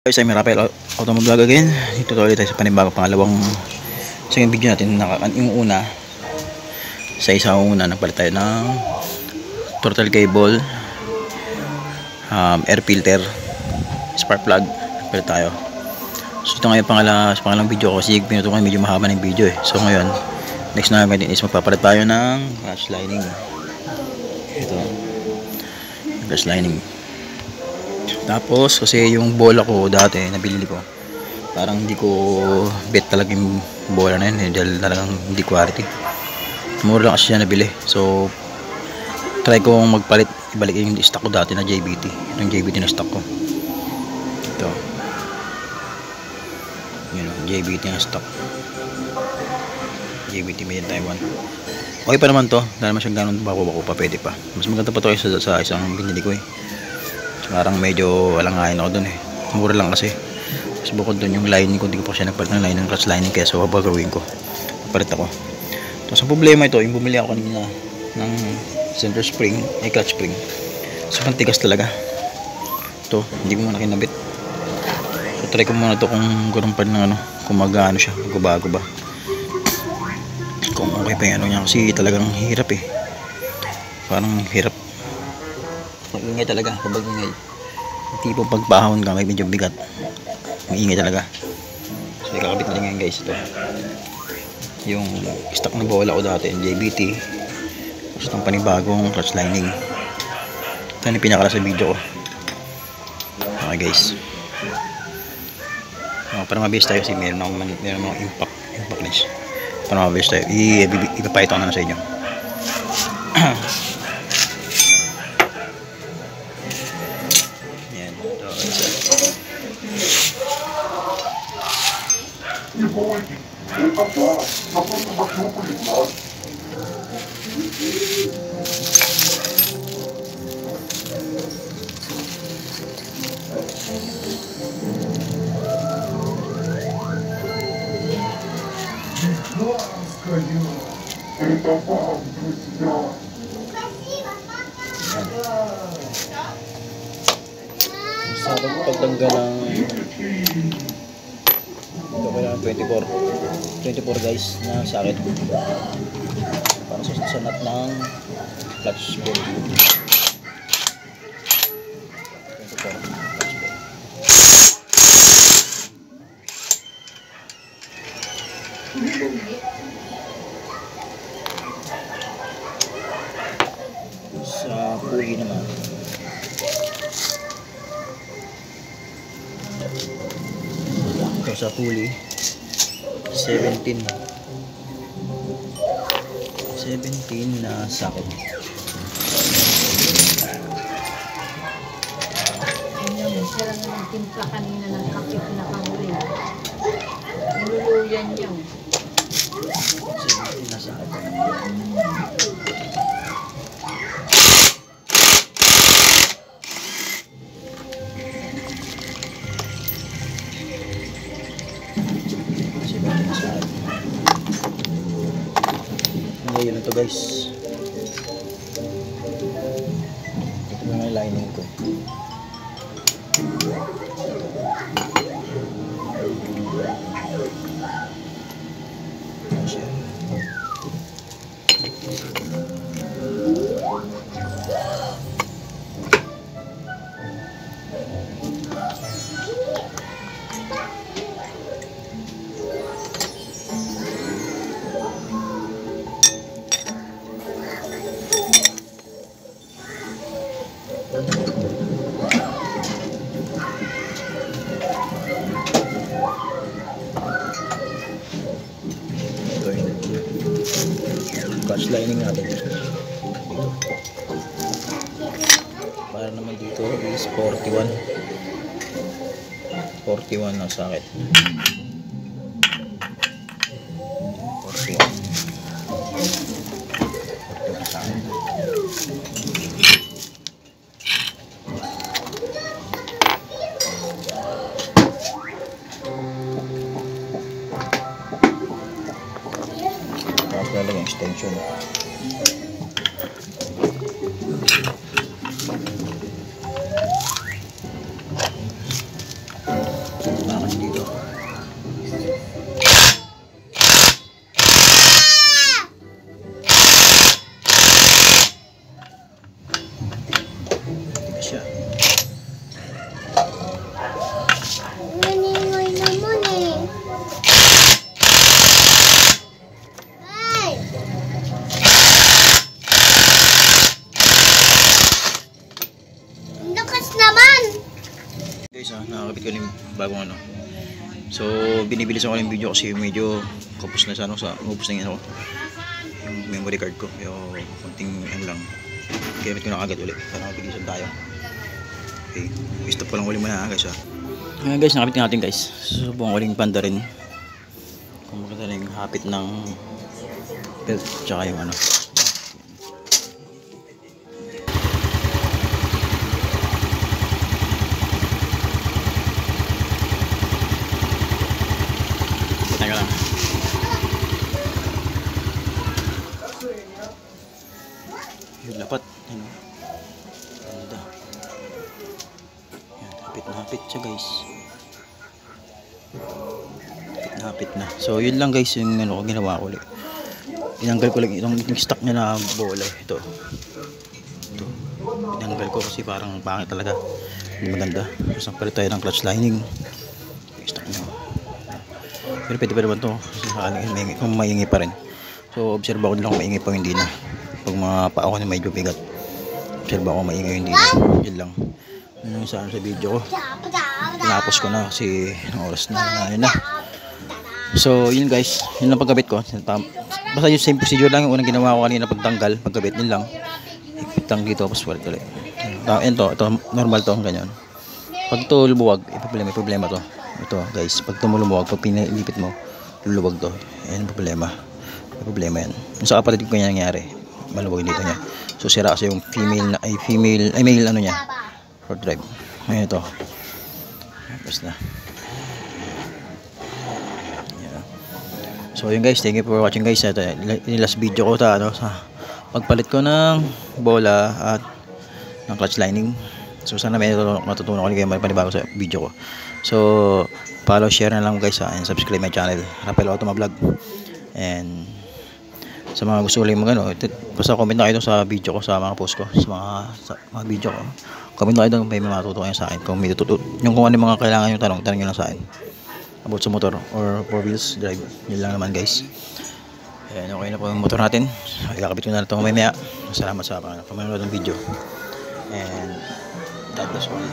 Guys, I'm Rafael Automobile again. Dito ulit tayo sa panibagong pangalawang video natin. Yung una, sa isang una nagpalit tayo ng throttle cable, air filter, spark plug. Nagpalit tayo. So ito ngayon sa pangalawang video ko. Kasi pinuto ko medyo mahaba ng video So ngayon, next na natin is magpapalit tayo ng clutch lining. Ito, clutch lining. Tapos kasi yung bola ko dati nabili ko, parang hindi ko bet talaga yung bola na yun dahil talagang hindi quality. Mura lang kasi siya nabili. So try ko magpalit, ibalik yung stock ko dati na JBT. Yung JBT na stock ko. Ito. Yun, JBT na stock. JBT made in Taiwan. Okay pa naman to. Dahil naman siyang ganun bako pa, pwede pa. Mas maganda pa to sa isang binili ko Parang medyo alangayin ako dun Mura lang kasi. Tapos bukod dun yung lining ko, hindi ko pa siya nagpalit ng lining, clutch lining, kaya so gagawin ko. Palit ako. Tapos ang problema ito, yung bumili ako kanina ng center spring, clutch spring. So pantigas talaga. Ito, hindi ko muna kinabit. So try ko muna ito kung ganoon pa ng kung mag-ano siya, magbago ba. Kung okay pa yung niya, kasi talagang hirap Parang hirap. Mag-ingay talaga kapag ingay. Tipo pagpahon ka, may medyo bigat. Mag-ingay talaga. So ikakabit natin ngayon guys ito. Yung stock na bola ko dati, JBT. Tapos itong panibagong clutch lining. Ito yung pinakala sa video ko. Okay guys. Para mabilis tayo kasi meron akong impact lens. Para mabilis tayo. Ipapahit ko na sa inyo. Sa pagtanggal ng ito kailangan 24 guys na sakit para sa nut ng clutch spring. 24 sa pulley naman. Ito sa pulley 17 na sakit. Sila na nagtimpla kanina ng kape na panguli. Niluluyan niyo. 17 na sakit. Ngayon na to guys. Ito na yung lining ko. Clutch lining natin dito. Para naman dito is 41 na sakit. 41 sakit. Tapos lalagyan extension. Bakit dito? Hindi siya. Naningoy naman eh. Ay! Ang lakas naman! Guys, nakakapit ko na yung bagong ano. So, binibilis ako ng video kasi medyo kapos na sa ano, ubos na yung ano, yung memory card ko. Yung konting ano lang. Gamit ko na agad ulit para mabilisan tayo. Okay, stop ko lang ulit muna guys ha. Ngayon guys, nakapit natin guys. Susubukan ko rin panda rin. Kung makita na yung hapit ng belt tsaka yung ano. Teka lang. Yung lapat. Ano? Ganda. Yan, hapit na hapit siya guys. Hapit na hapit na. So yun lang guys yung ano ko ginawa ko ulit. Inanggal ko lang itong stock niya na bola. Ito. Inanggal ko kasi parang pangit talaga. Hindi maganda. Tapos nagpalit tayo ng clutch lining. Stock niya. Pero pwede pa naman ito kung maingay pa rin. So observe ako nila kung maingay pa hindi na. Pag mga paa ko na medyo bigat, observe ako maingay hindi na. Yun lang. Yun yung sa video ko. Tinapos ko na kasi ng oras na yun na. So yun guys, yun lang pagkabit ko. Basta yung same procedure lang yung unang ginawa ko kanina pagtanggal, pagkabit yun lang. Ipitang dito tapos walit ulit. Ito normal to ganyan. Pag ito lumuwag, problema to. Ito guys, pag tumulumuwag, pag pinilipit mo, luluwag to. Ayan problema. May problema yan. Yung sa kapatid ko yan nangyari, maluwag dito niya. So sira kasi yung male ano niya, short drive. Ayan ito. Tapos na. Ayan. So yun guys, thank you for watching guys. Ito yung last video ko sa pagpalit ko ng bola at ng clutch lining. So sana may matutunan ko kayo panibago sa video ko. So follow, share na lang guys and subscribe my channel, Rafael Automa Vlog. And sa mga gusto ulit magano, basta comment na kayo sa video ko, sa mga post ko, sa mga video ko. Comment na kayo kung may matutunan sa akin, kung may yung kung ano yung mga kailangan yung tanong nyo lang sa akin about sa motor or 4 wheels drive. Yun lang naman guys. Ayan, okay na po yung motor natin. Ikakabit ko na ito mamaya. Salamat sa pamanood ng video. And that was all.